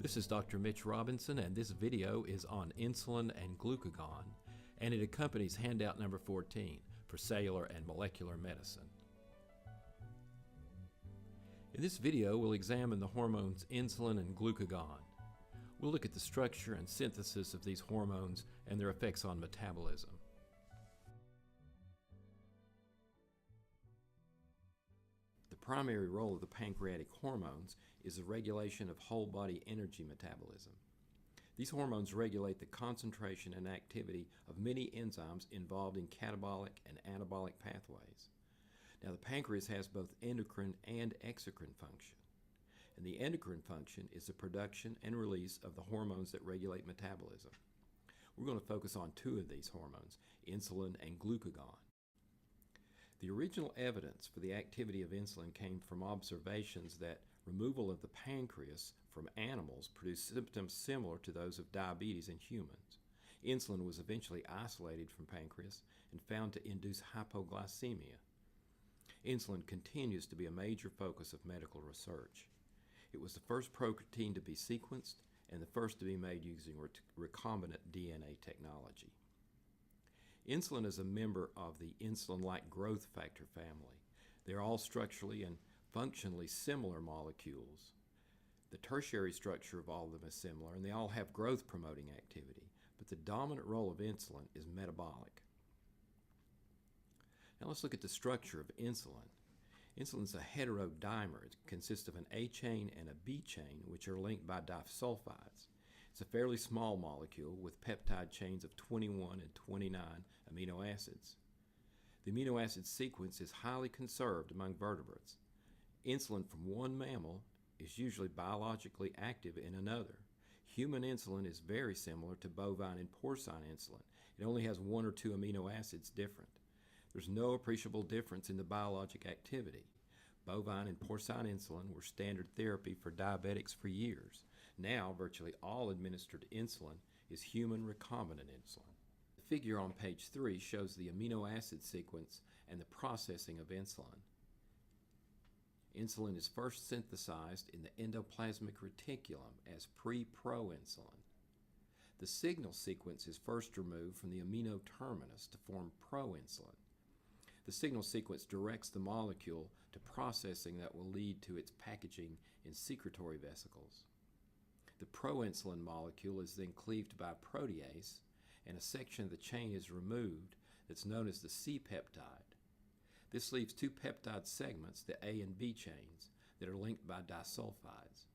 This is Dr. Mitch Robinson, and this video is on insulin and glucagon, and it accompanies handout number 14 for cellular and molecular medicine. In this video, we'll examine the hormones insulin and glucagon. We'll look at the structure and synthesis of these hormones and their effects on metabolism. The primary role of the pancreatic hormones is the regulation of whole body energy metabolism. These hormones regulate the concentration and activity of many enzymes involved in catabolic and anabolic pathways. Now, the pancreas has both endocrine and exocrine function. And the endocrine function is the production and release of the hormones that regulate metabolism. We're going to focus on two of these hormones, insulin and glucagon. The original evidence for the activity of insulin came from observations that removal of the pancreas from animals produced symptoms similar to those of diabetes in humans. Insulin was eventually isolated from pancreas and found to induce hypoglycemia. Insulin continues to be a major focus of medical research. It was the first protein to be sequenced and the first to be made using recombinant DNA technology. Insulin is a member of the insulin-like growth factor family. They're all structurally and functionally similar molecules. The tertiary structure of all of them is similar, and they all have growth-promoting activity, but the dominant role of insulin is metabolic. Now let's look at the structure of insulin. Insulin is a heterodimer. It consists of an A chain and a B chain, which are linked by disulfides. It's a fairly small molecule with peptide chains of 21 and 29 amino acids. The amino acid sequence is highly conserved among vertebrates. Insulin from one mammal is usually biologically active in another. Human insulin is very similar to bovine and porcine insulin. It only has one or two amino acids different. There's no appreciable difference in the biologic activity. Bovine and porcine insulin were standard therapy for diabetics for years. Now, virtually all administered insulin is human recombinant insulin. The figure on page 3 shows the amino acid sequence and the processing of insulin. Insulin is first synthesized in the endoplasmic reticulum as pre-proinsulin. The signal sequence is first removed from the amino terminus to form proinsulin. The signal sequence directs the molecule to processing that will lead to its packaging in secretory vesicles. The proinsulin molecule is then cleaved by a protease, and a section of the chain is removed that's known as the C-peptide. This leaves two peptide segments, the A and B chains, that are linked by disulfides.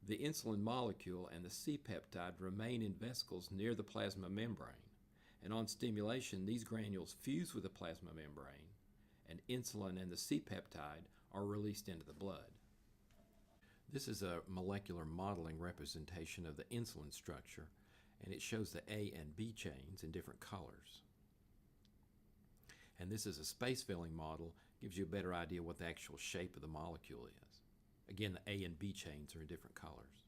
The insulin molecule and the C-peptide remain in vesicles near the plasma membrane, and on stimulation, these granules fuse with the plasma membrane, and insulin and the C-peptide are released into the blood. This is a molecular modeling representation of the insulin structure, and it shows the A and B chains in different colors. And this is a space-filling model, gives you a better idea what the actual shape of the molecule is. Again, the A and B chains are in different colors.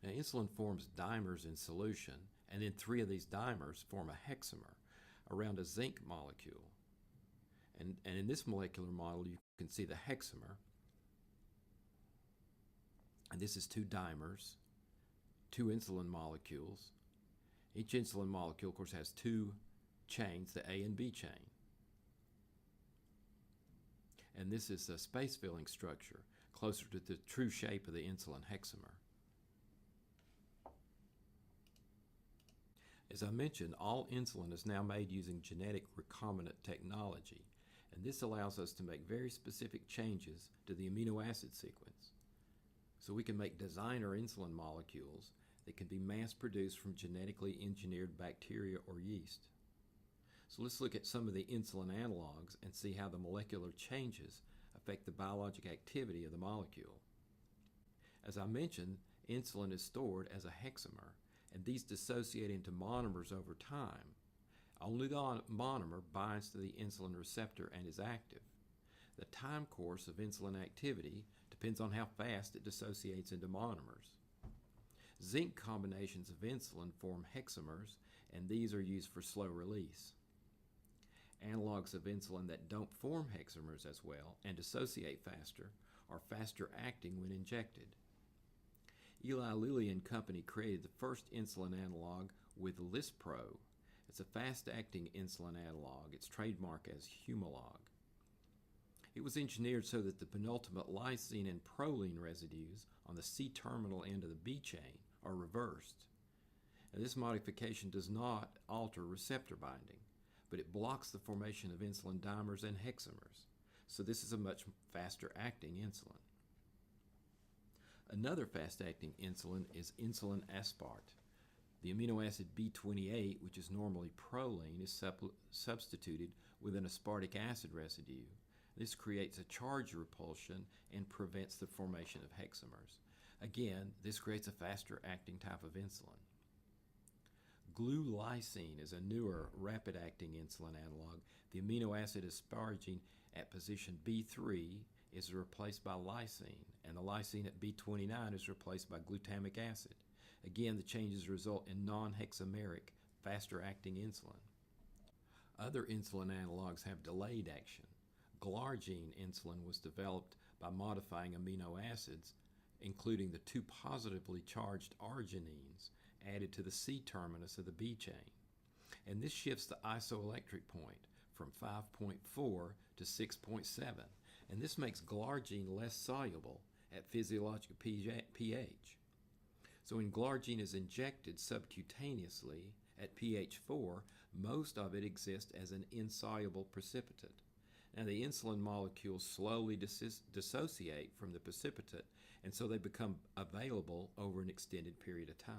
Now, insulin forms dimers in solution, and then 3 of these dimers form a hexamer around a zinc molecule. And in this molecular model, you can see the hexamer. And this is 2 dimers, 2 insulin molecules. Each insulin molecule, of course, has 2 chains, the A and B chain. And this is a space-filling structure, closer to the true shape of the insulin hexamer. As I mentioned, all insulin is now made using genetic recombinant technology, and this allows us to make very specific changes to the amino acid sequence. So we can make designer insulin molecules that can be mass-produced from genetically engineered bacteria or yeast. So let's look at some of the insulin analogs and see how the molecular changes affect the biologic activity of the molecule. As I mentioned, insulin is stored as a hexamer, and these dissociate into monomers over time. Only the monomer binds to the insulin receptor and is active. The time course of insulin activity depends on how fast it dissociates into monomers. Zinc combinations of insulin form hexamers, and these are used for slow release. Analog analogs of insulin that don't form hexamers as well and dissociate faster are faster acting when injected. Eli Lilly and Company created the first insulin analog with Lispro. It's a fast-acting insulin analog. Its trademark as Humalog. It was engineered so that the penultimate lysine and proline residues on the C-terminal end of the B chain are reversed. Now, this modification does not alter receptor binding, but it blocks the formation of insulin dimers and hexamers. So this is a much faster-acting insulin. Another fast-acting insulin is insulin aspart. The amino acid B28, which is normally proline, is substituted with an aspartic acid residue. This creates a charge repulsion and prevents the formation of hexamers. Again, this creates a faster-acting type of insulin. Glulisine is a newer, rapid-acting insulin analog. The amino acid asparagine at position B3 is replaced by lysine, and the lysine at B29 is replaced by glutamic acid. Again, the changes result in non-hexameric, faster-acting insulin. Other insulin analogs have delayed action. Glargine insulin was developed by modifying amino acids, including the two positively charged arginines added to the C-terminus of the B chain. And this shifts the isoelectric point from 5.4 to 6.7. And this makes glargine less soluble at physiological pH. So when glargine is injected subcutaneously at pH 4, most of it exists as an insoluble precipitate. Now the insulin molecules slowly dissociate from the precipitate, and so they become available over an extended period of time.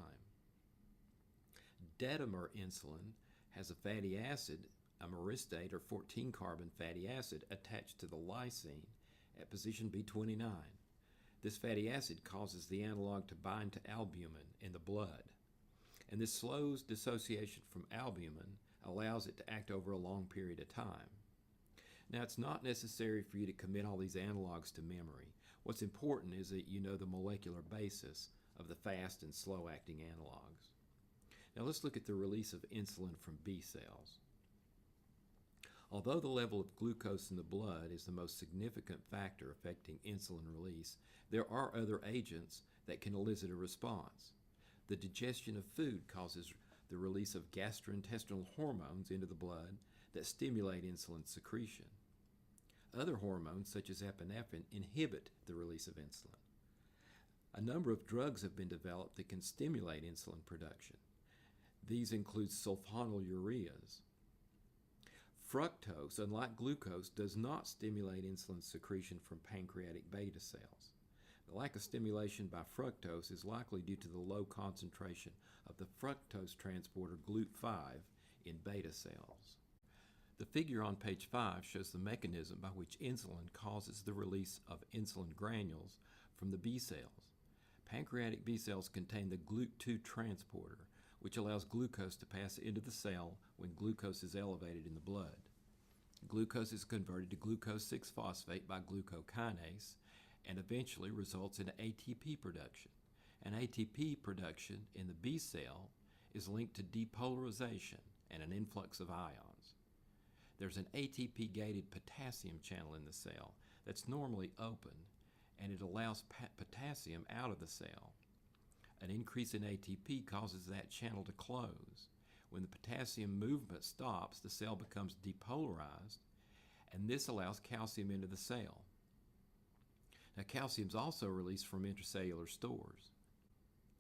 Dedimer insulin has a fatty acid, a myristate or 14-carbon fatty acid attached to the lysine at position B29. This fatty acid causes the analog to bind to albumin in the blood, and this slows dissociation from albumin, allows it to act over a long period of time. Now, it's not necessary for you to commit all these analogs to memory. What's important is that you know the molecular basis of the fast and slow-acting analogs. Now, let's look at the release of insulin from B cells. Although the level of glucose in the blood is the most significant factor affecting insulin release, there are other agents that can elicit a response. The digestion of food causes the release of gastrointestinal hormones into the blood that stimulate insulin secretion. Other hormones, such as epinephrine, inhibit the release of insulin. A number of drugs have been developed that can stimulate insulin production. These include sulfonylureas. Fructose, unlike glucose, does not stimulate insulin secretion from pancreatic beta cells. The lack of stimulation by fructose is likely due to the low concentration of the fructose transporter GLUT5 in beta cells. The figure on page 5 shows the mechanism by which insulin causes the release of insulin granules from the B cells. Pancreatic B cells contain the GLUT2 transporter, which allows glucose to pass into the cell when glucose is elevated in the blood. Glucose is converted to glucose 6-phosphate by glucokinase and eventually results in ATP production. And ATP production in the B cell is linked to depolarization and an influx of ions. There's an ATP-gated potassium channel in the cell that's normally open, and it allows potassium out of the cell. An increase in ATP causes that channel to close. When the potassium movement stops, the cell becomes depolarized, and this allows calcium into the cell. Now, calcium is also released from intracellular stores.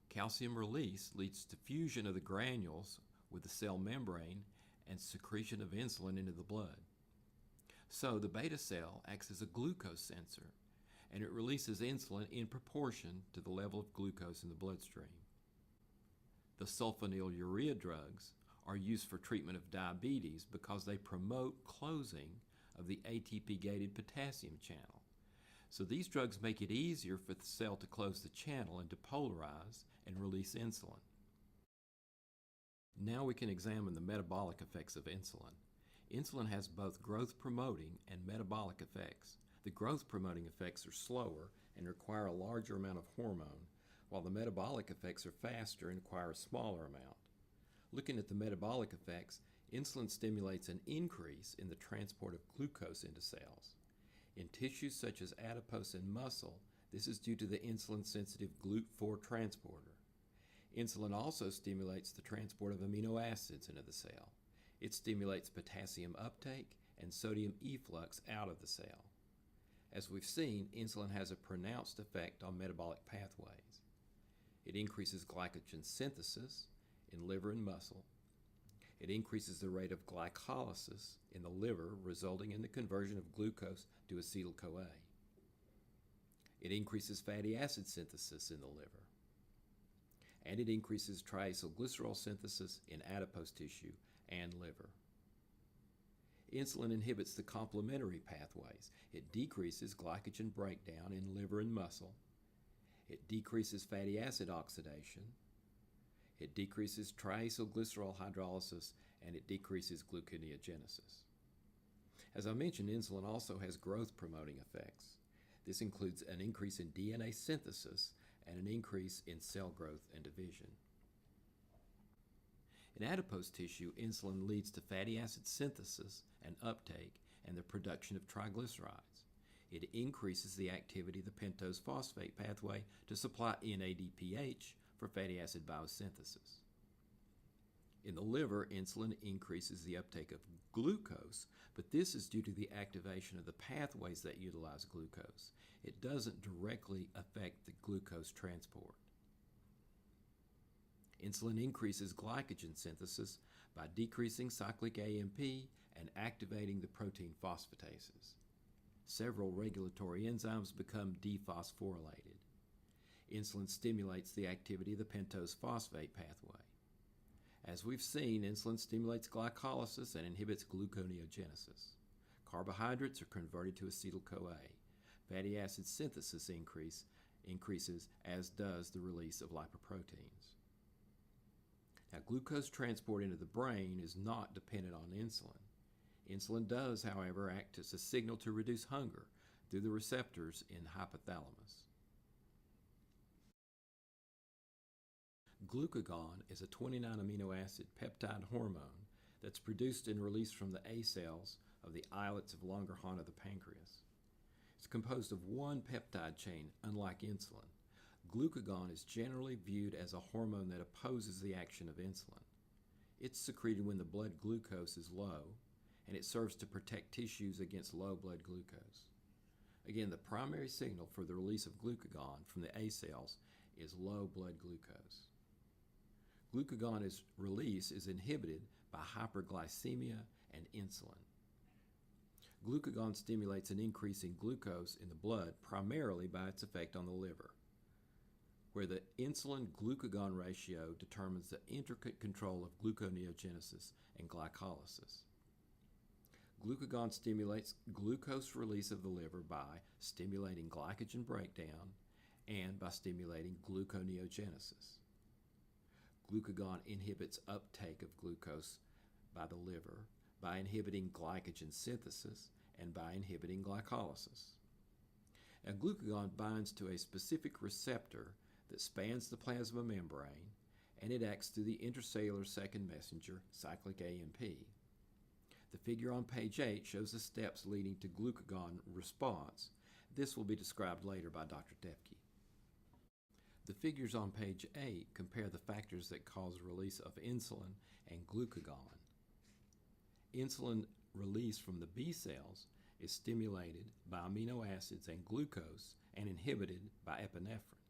Calcium release leads to fusion of the granules with the cell membrane and secretion of insulin into the blood. So the beta cell acts as a glucose sensor, and it releases insulin in proportion to the level of glucose in the bloodstream. The sulfonylurea drugs are used for treatment of diabetes because they promote closing of the ATP-gated potassium channel. So these drugs make it easier for the cell to close the channel and depolarize and release insulin. Now we can examine the metabolic effects of insulin. Insulin has both growth-promoting and metabolic effects. The growth-promoting effects are slower and require a larger amount of hormone, while the metabolic effects are faster and require a smaller amount. Looking at the metabolic effects, Insulin stimulates an increase in the transport of glucose into cells. In tissues such as adipose and muscle, this is due to the insulin-sensitive GLUT4 transporter. Insulin also stimulates the transport of amino acids into the cell. It stimulates potassium uptake and sodium efflux out of the cell. As we've seen, insulin has a pronounced effect on metabolic pathways. It increases glycogen synthesis in liver and muscle. It increases the rate of glycolysis in the liver, resulting in the conversion of glucose to acetyl-CoA. It increases fatty acid synthesis in the liver. And it increases triacylglycerol synthesis in adipose tissue and liver. Insulin inhibits the complementary pathways. It decreases glycogen breakdown in liver and muscle. It decreases fatty acid oxidation. It decreases triacylglycerol hydrolysis, and it decreases gluconeogenesis. As I mentioned, insulin also has growth-promoting effects. This includes an increase in DNA synthesis and an increase in cell growth and division. In adipose tissue, insulin leads to fatty acid synthesis and uptake and the production of triglycerides. It increases the activity of the pentose phosphate pathway to supply NADPH for fatty acid biosynthesis. In the liver, insulin increases the uptake of glucose, but this is due to the activation of the pathways that utilize glucose. It doesn't directly affect the glucose transport. Insulin increases glycogen synthesis by decreasing cyclic AMP and activating the protein phosphatases. Several regulatory enzymes become dephosphorylated. Insulin stimulates the activity of the pentose phosphate pathway. As we've seen, insulin stimulates glycolysis and inhibits gluconeogenesis. Carbohydrates are converted to acetyl-CoA. Fatty acid synthesis increases, as does the release of lipoproteins. Now, glucose transport into the brain is not dependent on insulin. Insulin does, however, act as a signal to reduce hunger through the receptors in the hypothalamus. Glucagon is a 29 amino acid peptide hormone that's produced and released from the A cells of the islets of Langerhans of the pancreas. It's composed of one peptide chain, unlike insulin. Glucagon is generally viewed as a hormone that opposes the action of insulin. It's secreted when the blood glucose is low, and it serves to protect tissues against low blood glucose. Again, the primary signal for the release of glucagon from the A cells is low blood glucose. Glucagon's release is inhibited by hyperglycemia and insulin. Glucagon stimulates an increase in glucose in the blood primarily by its effect on the liver, where the insulin-glucagon ratio determines the intricate control of gluconeogenesis and glycolysis. Glucagon stimulates glucose release of the liver by stimulating glycogen breakdown and by stimulating gluconeogenesis. Glucagon inhibits uptake of glucose by the liver by inhibiting glycogen synthesis and by inhibiting glycolysis. Now, glucagon binds to a specific receptor that spans the plasma membrane, and it acts through the intracellular second messenger, cyclic AMP. The figure on page 8 shows the steps leading to glucagon response. This will be described later by Dr. Tefke. The figures on page 8 compare the factors that cause release of insulin and glucagon. Insulin release from the B cells is stimulated by amino acids and glucose and inhibited by epinephrine.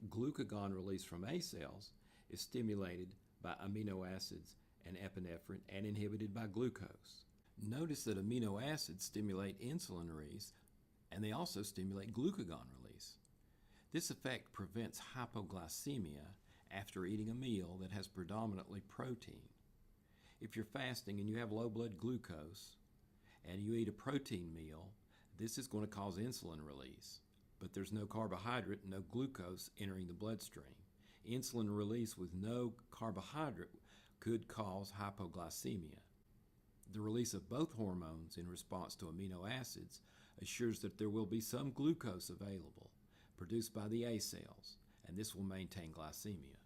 Glucagon release from A cells is stimulated by amino acids and epinephrine and inhibited by glucose. Notice that amino acids stimulate insulin release, and they also stimulate glucagon release. This effect prevents hypoglycemia after eating a meal that has predominantly protein. If you're fasting and you have low blood glucose and you eat a protein meal, this is going to cause insulin release, but there's no carbohydrate, no glucose entering the bloodstream. Insulin release with no carbohydrate could cause hypoglycemia. The release of both hormones in response to amino acids assures that there will be some glucose available, produced by the A cells, and this will maintain glycemia.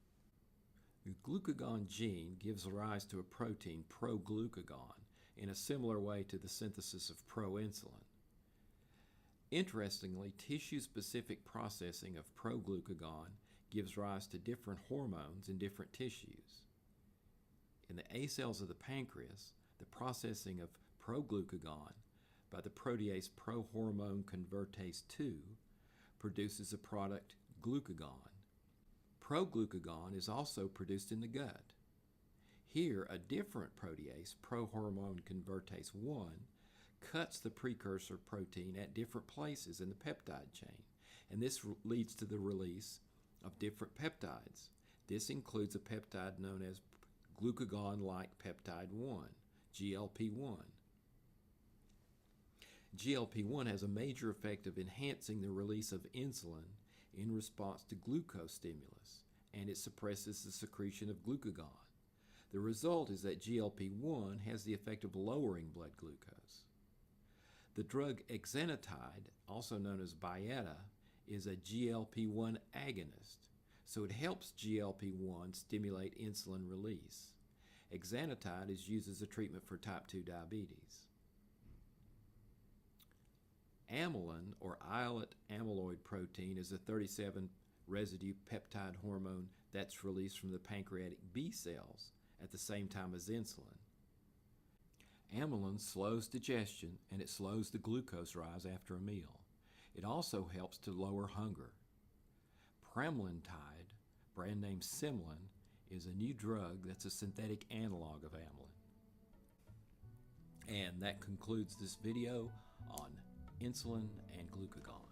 The glucagon gene gives rise to a protein, proglucagon, in a similar way to the synthesis of proinsulin. Interestingly, tissue-specific processing of proglucagon gives rise to different hormones in different tissues. In the A cells of the pancreas, the processing of proglucagon by the protease prohormone convertase 2 produces a product, glucagon. Proglucagon is also produced in the gut. Here, a different protease, prohormone convertase 1, cuts the precursor protein at different places in the peptide chain, and this leads to the release of different peptides. This includes a peptide known as glucagon-like peptide 1, GLP-1. GLP-1 has a major effect of enhancing the release of insulin in response to glucose stimulus, and it suppresses the secretion of glucagon. The result is that GLP-1 has the effect of lowering blood glucose. The drug exenatide, also known as Byetta, is a GLP-1 agonist, so it helps GLP-1 stimulate insulin release. Exenatide is used as a treatment for type 2 diabetes. Amylin, or islet amyloid protein, is a 37 residue peptide hormone that's released from the pancreatic B cells at the same time as insulin. Amylin slows digestion and it slows the glucose rise after a meal. It also helps to lower hunger. Pramlintide, brand name Semlin, is a new drug that's a synthetic analog of amylin. And that concludes this video on insulin and glucagon.